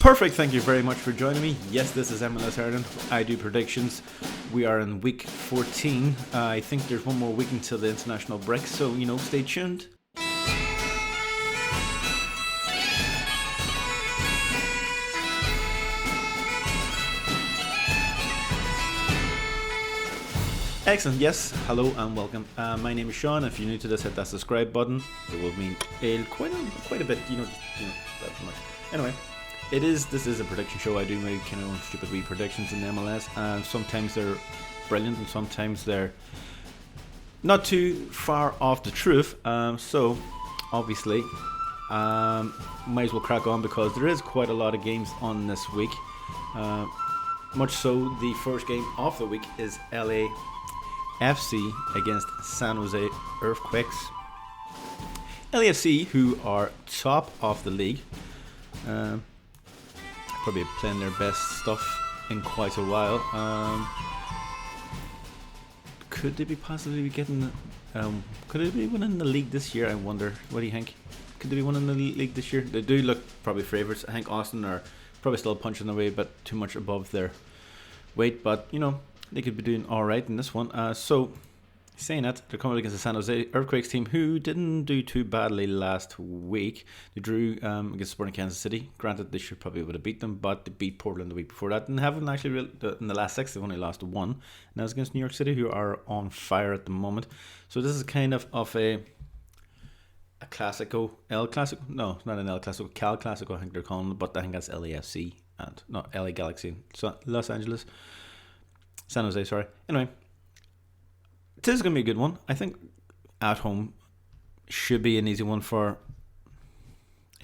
Perfect, thank you very much for joining me. Yes, this is MLS Ireland. I do predictions. We are in week 14. I think there's one more week until the international break, so, stay tuned. Excellent, yes, hello and welcome. My name is Sean. If you're new to this, hit that subscribe button. It will mean quite a bit, that much. Anyway. This is a prediction show. I do make stupid wee predictions in the MLS, and sometimes they're brilliant and sometimes they're not too far off the truth. So obviously might as well crack on because there is quite a lot of games on this week. Much so the first game of the week is LAFC against San Jose Earthquakes. LAFC, who are top of the league, probably playing their best stuff in quite a while. Could they be possibly getting? Could they be winning the league this year? I wonder. What do you think? Could they be winning the league this year? They do look probably favourites. I think Austin are probably still punching their way, but too much above their weight. But they could be doing all right in this one. So saying that, they're coming against the San Jose Earthquakes team who didn't do too badly last week. They drew against Sporting Kansas City. Granted, they should probably would have beat them, but they beat Portland the week before that and haven't actually in the last 6. They've only lost 1. And that was against New York City, who are on fire at the moment. So this is kind of a Classico, El Clasico. No, it's not an El Clasico, Cal Clasico. I think they're calling it, but I think that's LAFC and not LA Galaxy. So Los Angeles, San Jose. Sorry. Anyway. This is going to be a good one. I think at home should be an easy one for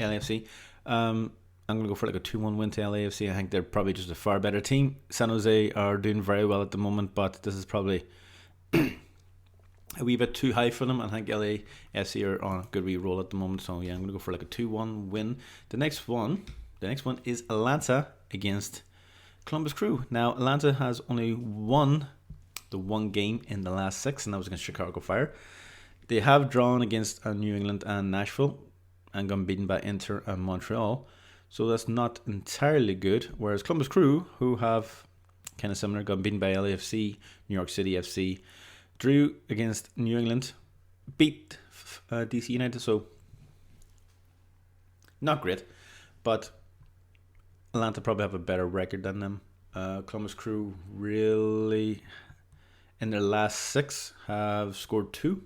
LAFC. I'm going to go for like a 2-1 win to LAFC. I think they're probably just a far better team. San Jose are doing very well at the moment, but this is probably a wee bit too high for them. I think LAFC are on a good wee roll at the moment. So yeah, I'm going to go for like a 2-1 win. The next one is Atlanta against Columbus Crew. Now, Atlanta has only won the one game in the last 6, and that was against Chicago Fire. They have drawn against New England and Nashville and gotten beaten by Inter and Montreal, so that's not entirely good. Whereas Columbus Crew, who have kind of similar, gotten beaten by LAFC, New York City FC, drew against New England, beat DC United, so not great, but Atlanta probably have a better record than them. Columbus Crew really, in their last 6, have scored 2.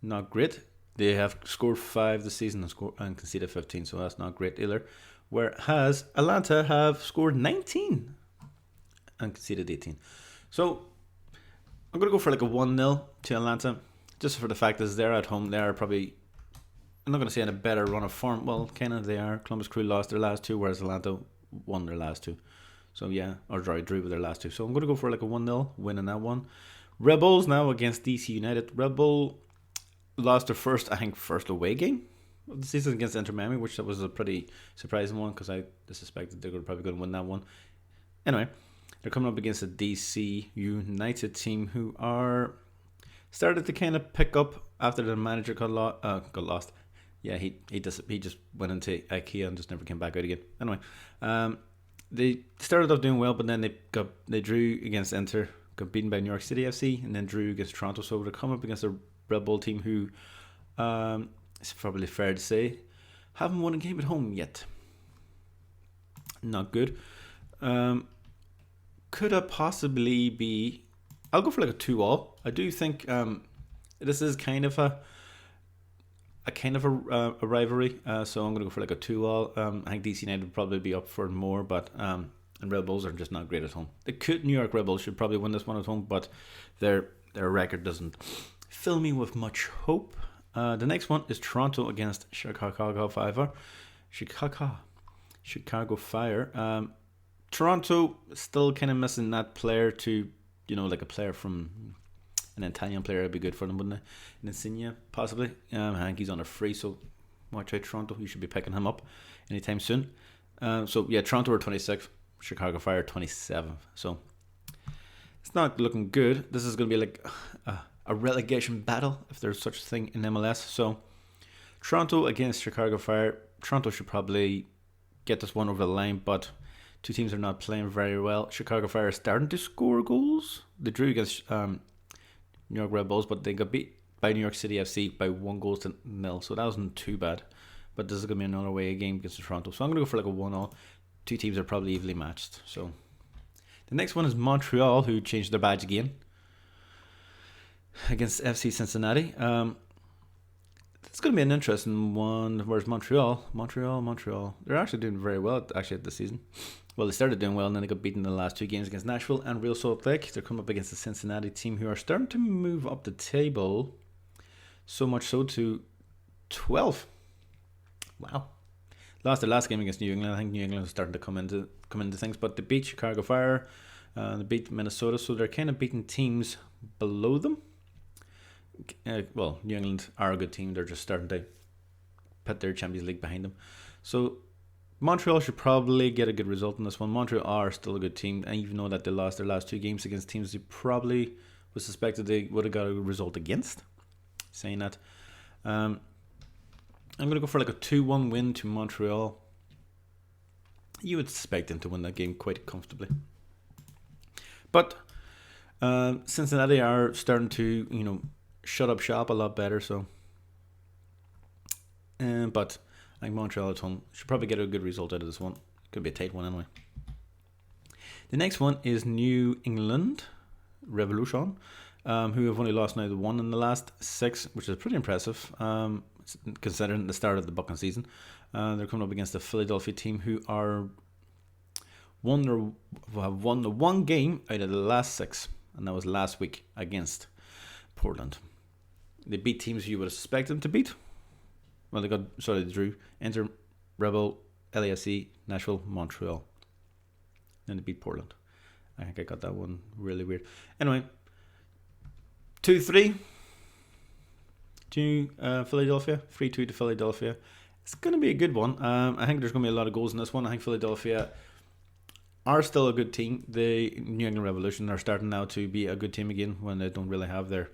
Not great. They have scored 5 this season and conceded 15, so that's not great either. Whereas Atlanta have scored 19 and conceded 18. So I'm going to go for like a 1-0 to Atlanta, just for the fact that they're at home. They are probably, I'm not going to say in a better run of form. Well, kind of they are. Columbus Crew lost their last 2, whereas Atlanta won their last 2. So yeah, or drew with their last 2. So I'm going to go for like a 1-0 win in that one. Red Bulls now against DC United. Red Bull lost their first away game of the season against Inter Miami, which was a pretty surprising one because I suspected they were probably going to win that one. Anyway, they're coming up against a DC United team who are started to kind of pick up after the manager got lost. Yeah, he just went into IKEA and just never came back out again. Anyway, they started off doing well, but then they drew against Inter, got beaten by New York City FC, and then drew against Toronto. So they're coming up against a Red Bull team who, it's probably fair to say, haven't won a game at home yet. Not good. Could it possibly be? I'll go for like a 2-2. I do think this is kind of a rivalry, so I'm going to go for like a 2-2. I think DC United would probably be up for more, but and Red Bulls are just not great at home. New York Red Bulls should probably win this one at home, but their record doesn't fill me with much hope. The next one is Toronto against Chicago Fire. Chicago Fire. Toronto still kind of missing that player to, like a player from an Italian player would be good for them, wouldn't it? An Insigne, possibly. I think he's on a free, so watch out, Toronto. You should be picking him up anytime soon. So, yeah, Toronto are 26th, Chicago Fire 27th. So, it's not looking good. This is going to be like a relegation battle, if there's such a thing in MLS. So, Toronto against Chicago Fire. Toronto should probably get this one over the line, but two teams are not playing very well. Chicago Fire are starting to score goals. They drew against New York Red Bulls, but they got beat by New York City FC by 1-0, so that wasn't too bad. But this is going to be another away game against Toronto, so I'm going to go for like a 1-0. Two teams are probably evenly matched. So the next one is Montreal, who changed their badge again against FC Cincinnati. It's going to be an interesting one. Whereas Montreal, they're actually doing very well at this season. Well, they started doing well, and then they got beaten in the last two games against Nashville and Real Salt Lake. They're coming up against the Cincinnati team, who are starting to move up the table. So much so to 12. Wow. Lost their last game against New England. I think New England is starting to come into things, but they beat Chicago Fire, they beat Minnesota, so they're kind of beating teams below them. New England are a good team. They're just starting to put their Champions League behind them. So Montreal should probably get a good result in this one. Montreal are still a good team, and even though that they lost their last two games against teams they probably was suspected they would have got a result against. Saying that, I'm going to go for like a 2-1 win to Montreal. You would suspect them to win that game quite comfortably. But Cincinnati are starting to, shut up shop a lot better. So, but I think Montreal at home should probably get a good result out of this one. Could be a tight one anyway. The next one is New England Revolution, who have only lost now the one in the last 6, which is pretty impressive, considering the start of the Bucking season. They're coming up against the Philadelphia team, who have won the one game out of the last 6, and that was last week against Portland. They beat teams you would expect them to beat. Well, they drew Inter, Rebel, LAFC, Nashville, Montreal. Then they beat Portland. I think I got that one really weird. Anyway, 2-3 to Philadelphia, 3-2 to Philadelphia. It's going to be a good one. I think there's going to be a lot of goals in this one. I think Philadelphia are still a good team. The New England Revolution are starting now to be a good team again when they don't really have their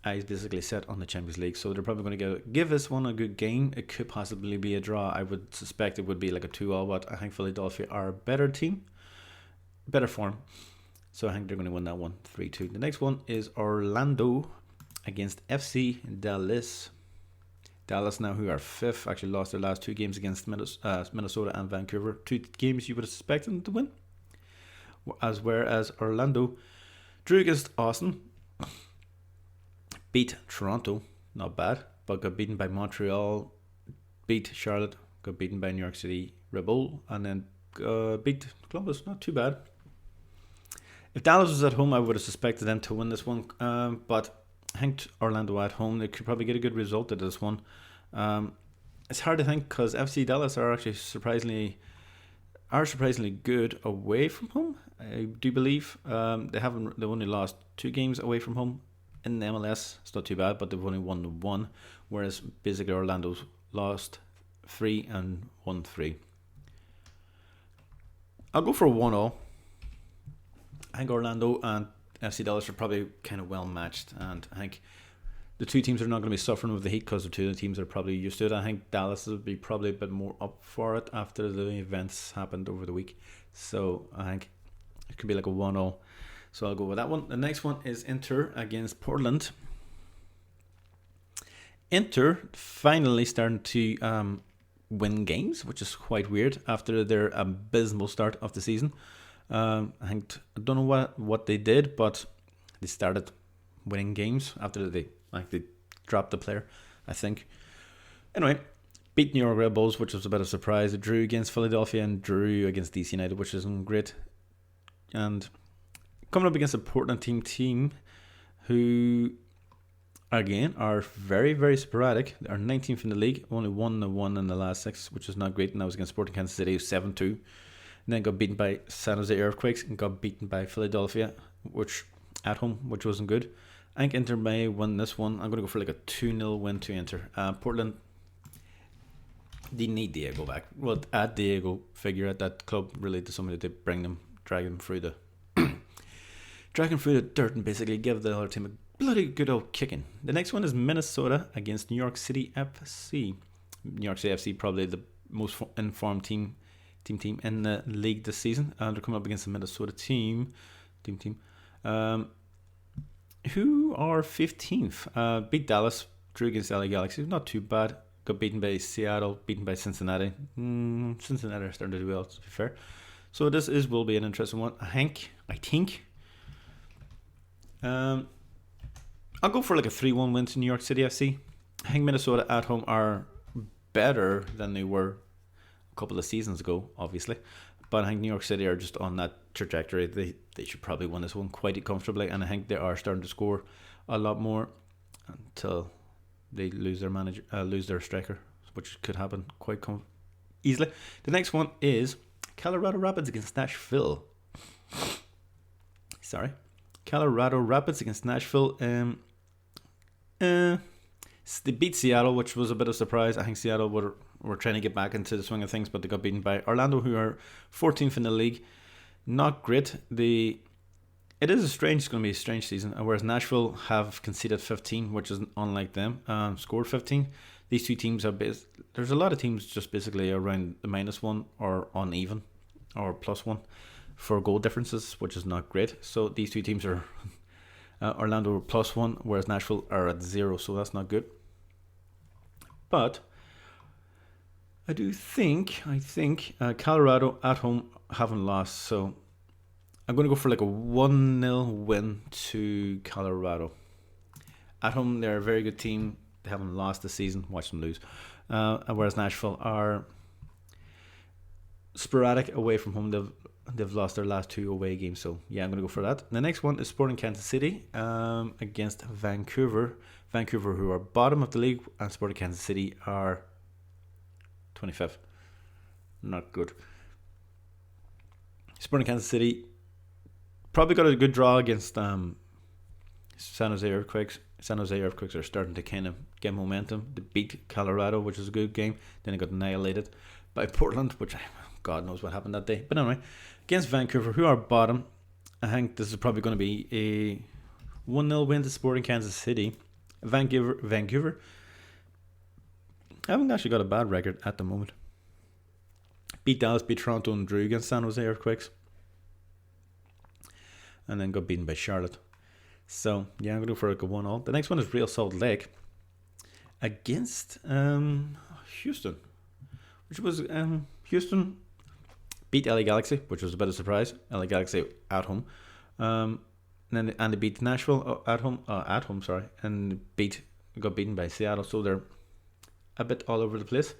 eyes basically set on the Champions League. So they're probably going to give this one a good game. It could possibly be a draw. I would suspect it would be like a 2-2, but I think Philadelphia are a better team, better form. So I think they're going to win that one 3-2. The next one is Orlando against FC Dallas. Dallas now, who are 5th, actually lost their last 2 games against Minnesota and Vancouver. 2 games you would expect them to win. Whereas Orlando drew against Austin, beat Toronto, not bad, but got beaten by Montreal, beat Charlotte, got beaten by New York City Red Bull, and then beat Columbus. Not too bad. If Dallas was at home, I would have suspected them to win this one, but I think Orlando at home, they could probably get a good result out of this one. It's hard to think because FC Dallas are actually surprisingly good away from home. I do believe they've only lost 2 games away from home in the MLS. It's not too bad, but they've only won 1, whereas basically Orlando's lost 3 and won 3. I'll go for a 1-0. I think Orlando and FC Dallas are probably kind of well matched, and I think the 2 teams are not going to be suffering with the heat because the 2 teams are probably used to it. I think Dallas will be probably a bit more up for it after the events happened over the week. So I think it could be like a 1-0. So I'll go with that one. The next one is Inter against Portland. Inter finally starting to win games, which is quite weird after their abysmal start of the season. I don't know what they did, but they started winning games after they dropped the player, I think. Anyway, beat New York Red Bulls, which was a bit of a surprise. They drew against Philadelphia and drew against DC United, which isn't great. And coming up against a Portland team who, again, are very, very sporadic. They are 19th in the league, only 1-1 in the last 6, which is not great. And that was against Sporting Kansas City, 7-2. And then got beaten by San Jose Earthquakes and got beaten by Philadelphia, which at home, which wasn't good. I think Inter may win this one. I'm going to go for like a 2-0 win to Inter. Portland, they need Diego back. Well, add Diego figure at that club really to somebody to drag them through the dirt and basically give the other team a bloody good old kicking. The next one is Minnesota against New York City FC. New York City FC probably the most informed team in the league this season. They're coming up against the Minnesota team, who are 15th. Beat Dallas, drew against LA Galaxy, not too bad. Got beaten by Seattle, beaten by Cincinnati. Cincinnati are starting to do well, to be fair. So this will be an interesting one. I think. I'll go for like a 3-1 win to New York City FC. I think Minnesota at home are better than they were a couple of seasons ago, obviously. But I think New York City are just on that trajectory. They should probably win this one quite comfortably. And I think they are starting to score a lot more until they lose their manager, lose their striker, which could happen quite easily. The next one is Colorado Rapids against Nashville. Colorado Rapids against Nashville. They beat Seattle, which was a bit of a surprise. I think Seattle were trying to get back into the swing of things, but they got beaten by Orlando, who are 14th in the league. Not great. It is going to be a strange season, whereas Nashville have conceded 15, which is unlike them, scored 15. These two teams are there's a lot of teams just basically around the -1 or uneven or +1 for goal differences, which is not great. So these two teams are Orlando are +1, whereas Nashville are at 0, so that's not good. But I think Colorado at home haven't lost, so I'm going to go for like a 1-0 win to Colorado. At home, they're a very good team. They haven't lost this season. Watch them lose. Whereas Nashville are sporadic away from home. They've lost their last 2 away games. So, yeah, I'm going to go for that. The next one is Sporting Kansas City against Vancouver. Vancouver, who are bottom of the league, and Sporting Kansas City are 25th. Not good. Sporting Kansas City probably got a good draw against San Jose Earthquakes. San Jose Earthquakes are starting to kind of get momentum. They beat Colorado, which was a good game. Then they got annihilated by Portland, which God knows what happened that day. But anyway, against Vancouver, who are bottom, I think this is probably going to be a 1-0 win to Sporting Kansas City. Vancouver haven't actually got a bad record at the moment. Beat Dallas, beat Toronto, and drew against San Jose Earthquakes. And then got beaten by Charlotte. So, yeah, I'm going to go for like a 1-0. The next one is Real Salt Lake against Houston. Which was, Houston beat LA Galaxy, which was a bit of a surprise. LA Galaxy at home. And they beat Nashville at home, and got beaten by Seattle. So they're a bit all over the place.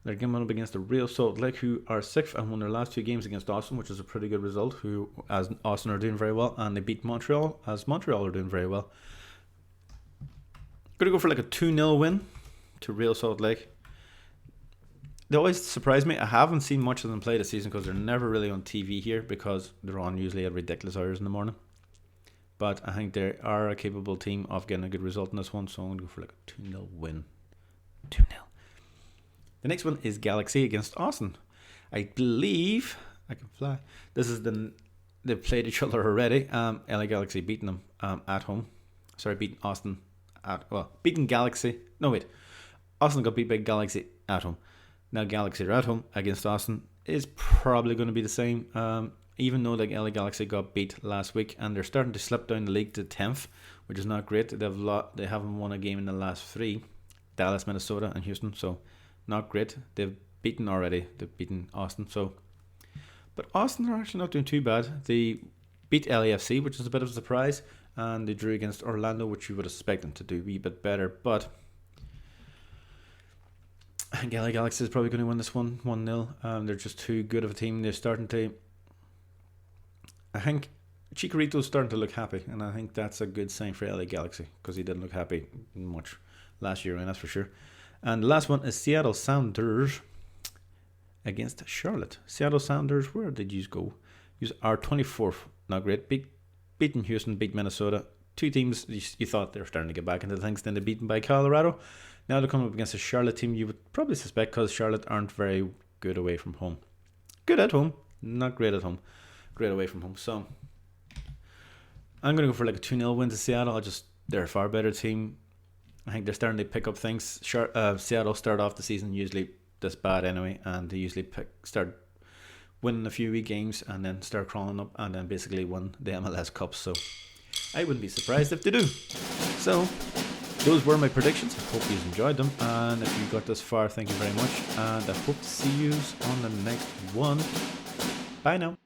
They're going up against the Real Salt Lake, who are 6th and won their last 2 games against Austin, which is a pretty good result, as Austin are doing very well. And they beat Montreal, as Montreal are doing very well. Going to go for like a 2-0 win to Real Salt Lake. They always surprise me. I haven't seen much of them play this season because they're never really on TV here, because they're on usually at ridiculous hours in the morning. But I think they are a capable team of getting a good result in this one, so I'm going to go for like a 2-0 win. 2-0. The next one is Galaxy against Austin. I believe I can fly. This is they've played each other already. LA Galaxy beating them at home. Sorry, beating Austin beating Galaxy. No wait, Austin got beat by Galaxy at home. Now Galaxy are at home against Austin. Is probably going to be the same. Even though LA Galaxy got beat last week, and they're starting to slip down the league to 10th, which is not great. They haven't won a game in the last 3. Dallas, Minnesota, and Houston. So not great. They've beaten already. They've beaten Austin. But Austin are actually not doing too bad. They beat LAFC, which is a bit of a surprise, and they drew against Orlando, which you would expect them to do a wee bit better. But I think LA Galaxy is probably going to win this one 1-0. They're just too good of a team. They're starting to. I think Chicharito's starting to look happy, and I think that's a good sign for LA Galaxy, because he didn't look happy much last year, and that's for sure. And the last one is Seattle Sounders against Charlotte. Seattle Sounders, where did you go? You are 24th. Not great. Beaten Houston, beat Minnesota. 2 teams you thought they were starting to get back into things. Then they're beaten by Colorado. Now they're coming up against a Charlotte team you would probably suspect, because Charlotte aren't very good away from home. Good at home, not great at home. Great away from home. So I'm going to go for like a 2-0 win to Seattle. They're a far better team. I think they're starting to pick up things. Seattle start off the season usually this bad anyway, and they usually start winning a few wee games and then start crawling up and then basically win the MLS Cup. So I wouldn't be surprised if they do. So those were my predictions. I hope you enjoyed them, and if you got this far, thank you very much, and I hope to see you on the next one. Bye now.